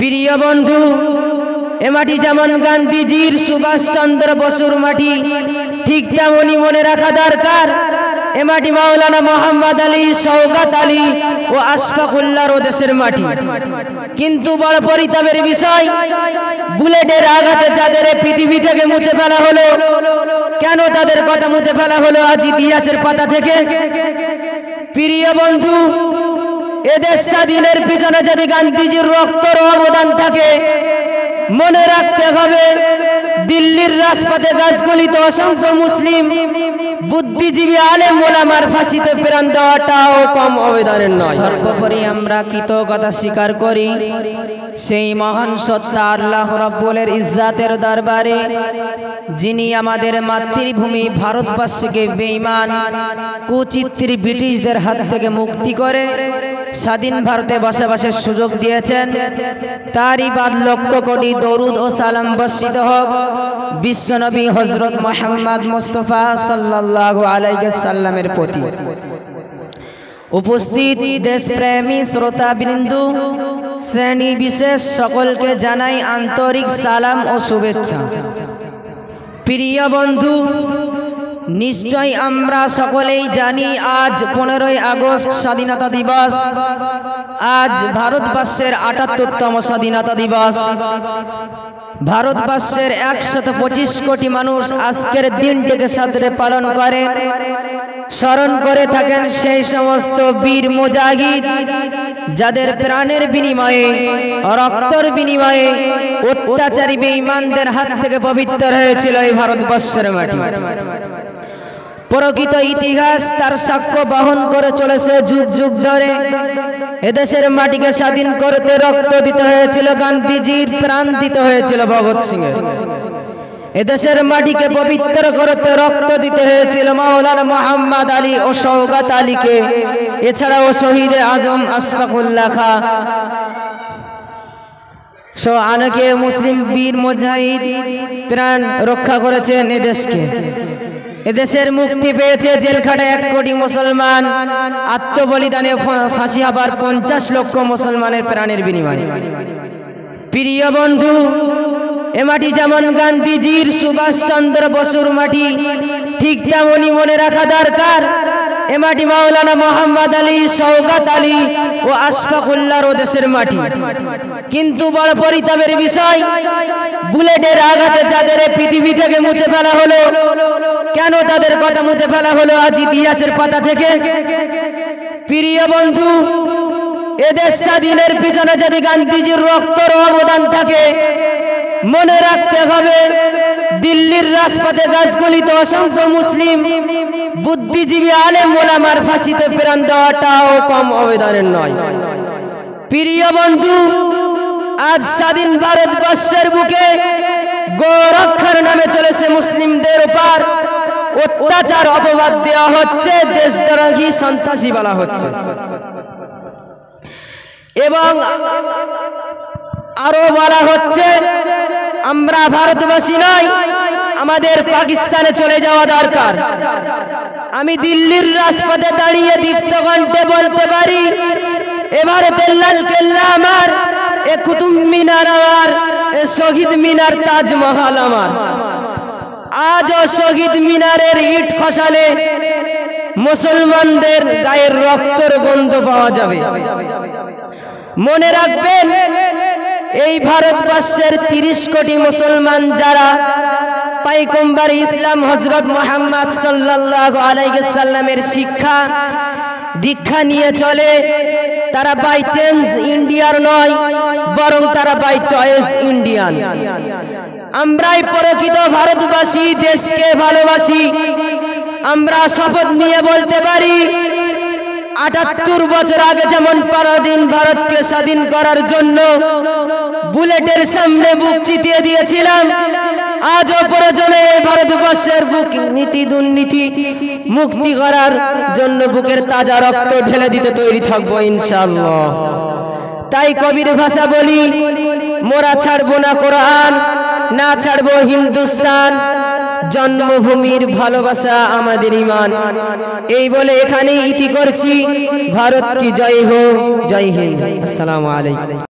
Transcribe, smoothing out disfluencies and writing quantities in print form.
প্রিয় বন্ধু, এ মাটি যেমন গান্ধীজির সুভাষ চন্দ্র বসুর মাটি, ঠিক তেমনই মনে রাখা দরকার এ মাটি মাওলানা মোহাম্মদ আলী, শওকত আলী ও আশফাকুল্লাহর দেশের মাটি। কিন্তু বড় পরিতাপের বিষয়, বুলেটের আঘাতে যাদের পৃথিবী থেকে মুছে ফেলা হলো, কেন তাদের কথা মুছে ফেলা হলো আজ ইতিহাসের পাতা থেকে? প্রিয় বন্ধু, এদেশ স্বাধীনের পিছনে যদি গান্ধীজির রক্তের অবদান থাকে, মনে রাখতে হবে দিল্লির রাজপথে গাছগুলিতে অসংখ্য মুসলিম বুদ্ধিজীবী আলেম ওলামার ফাঁসিতে প্রাণ দেওয়াটাও কম অবদানের নয়। সর্বোপরি আমরা কৃতজ্ঞতা স্বীকার করি সেই মহান সত্তা আল্লাহ রাব্বুল ইজ্জাতের দরবারে, যিনি আমাদের মাতৃভূমি ভারতবর্ষকে বেঈমান কুচিত্রী ব্রিটিশদের হাত থেকে মুক্তি করে স্বাধীন ভারতে বসবাসের সুযোগ দিয়েছেন। তারই বাদ লক্ষ কোটি দরুদ ও সালাম বর্ষিত হোক বিশ্বনবী হযরত মুহাম্মদ মুস্তাফা সাল্লাল্লাহু আলাইহি সাল্লামের প্রতি। উপস্থিত দেশপ্রেমী শ্রোতাবৃন্দু, শ্রেণী বিশেষ সকলকে জানাই আন্তরিক সালাম ও শুভেচ্ছা। প্রিয় বন্ধু, নিশ্চয় আমরা সকলেই জানি আজ 15ই আগস্ট স্বাধীনতা দিবস। আজ ভারতবর্ষের 78তম স্বাধীনতা দিবস। ভারতবর্ষের 125 কোটি মানুষ আজকের দিনটিকে সাদরে পালন করেন, স্মরণ করে থাকেন সেই সমস্ত বীর মুজাহিদ যাদের প্রাণের বিনিময়ে, রক্তের বিনিময়ে অত্যাচারী বেঈমানদের হাত থেকে পবিত্র হয়েছিল এই ভারতবর্ষের মাটি। প্রকৃত ইতিহাস তার সাক্ষ্য বহন করে চলেছে যুগ যুগ ধরে। এদেশের মাটিকে স্বাধীন করতে রক্ত দিতে হয়েছিল গান্ধীজির, প্রাণ দিতে হয়েছিল ভগৎ সিংয়ের। এদেশের মাটিকে পবিত্র করতে রক্ত দিতে হয়েছিল মাওলানা মোহাম্মদ আলী ও শওকত আলীকে, এছাড়াও শহীদ আজম আশফাকুল্লাহ খাঁ সহ অনেকে মুসলিম বীর মুজাহিদ প্রাণ রক্ষা করেছেন এদেশকে। এদেশের মুক্তি পেয়েছে জেলখাটে 1 কোটি মুসলমান, আত্মবলিদানে ফাঁসি হবার 50 লক্ষ মুসলমানের প্রাণের বিনিময়ে। প্রিয় বন্ধু, এ মাটি যেমন গান্ধীজির সুভাষ চন্দ্র বসুর মাটি, ঠিক তেমনই মনে রাখা দরকার এ মাটি মাওলানা মোহাম্মদ আলী, শওকত আলী ও আশফাকুল্লাহর দেশের মাটি। কিন্তু বড় পরিতাপের বিষয়, বুলেটের আঘাতে যাদের পৃথিবী থেকে মুছে ফেলা হলো, কেন তাদের কথা মুছে ফেলা হলো আজ ইতিহাসের পাতা থেকে? প্রিয় বন্ধু, এদেশ স্বাধীনের পিছনে যদি গান্ধীজির রক্তের অবদান থাকে, মনে রাখতে হবে দিল্লির রাজপথে গাছগুলিতে অসংখ্য মুসলিম বুদ্ধিজীবী আলেম ওলামার ফাঁসিতে প্রাণ দেওয়াটাও কম অবদানের নয়। প্রিয় বন্ধু, আজ স্বাধীন ভারতবর্ষের বুকে গো-রক্ষার নামে চলেছে মুসলিমদের উপর অত্যাচার, অপবাদ দেওয়া হচ্ছে, দেশদ্রোহী, সন্ত্রাসী বলা হচ্ছে। এবং আরো বলা হচ্ছে আমরা ভারতবাসী নয়, আমাদের পাকিস্তানে চলে যাওয়া দরকার। আমি দিল্লির রাজপথে দাঁড়িয়ে দীপ্ত কণ্ঠে বলতে পারি, এ ভারতের লাল কেল্লা আমার, এ কুতুব মিনার আমার, এ শহীদ মিনার, তাজমহল আমার। আজও শহীদ মিনারের ইট খসালে মুসলমানদের গায়ের রক্তের গন্ধ পাওয়া যাবে। মনে রাখবেন, এই ভারতবর্ষের 30 কোটি মুসলমান যারা পয়গম্বর ইসলাম হযরত মুহাম্মদ সাল্লাল্লাহু আলাইহি সাল্লামের শিক্ষা দীক্ষা নিয়ে চলে, তারা বাই চান্স ইন্ডিয়ার নয়, বরং তারা বাই চয়েস ইন্ডিয়ান। আমরাই প্রকৃত ভারতবাসী, দেশকে ভালোবাসি। আমরা শপথ নিয়ে বলতে পারি, 78 বছর আগে যেমন পরাধীন ভারতকে স্বাধীন করার জন্য বুলেটের সামনে বুক চিতিয়ে দিয়েছিলাম, আজও প্রয়োজনে ভারতবর্ষের বুক নীতি দুর্নীতি মুক্তি করার জন্য বুকের তাজা রক্ত ঢেলে দিতে তৈরি থাকবো ইনশাআল্লাহ। তাই কবির ভাষা বলি, মোরা ছাড়বো না কোরআন, না ছাড়বো হিন্দুস্তান, জন্মভূমির ভালোবাসা আমাদের ঈমান। এই বলে এখানেই ইতি করছি। ভারত কি জয় হোক, জয় হিন্দ। আসসালামু আলাইকুম।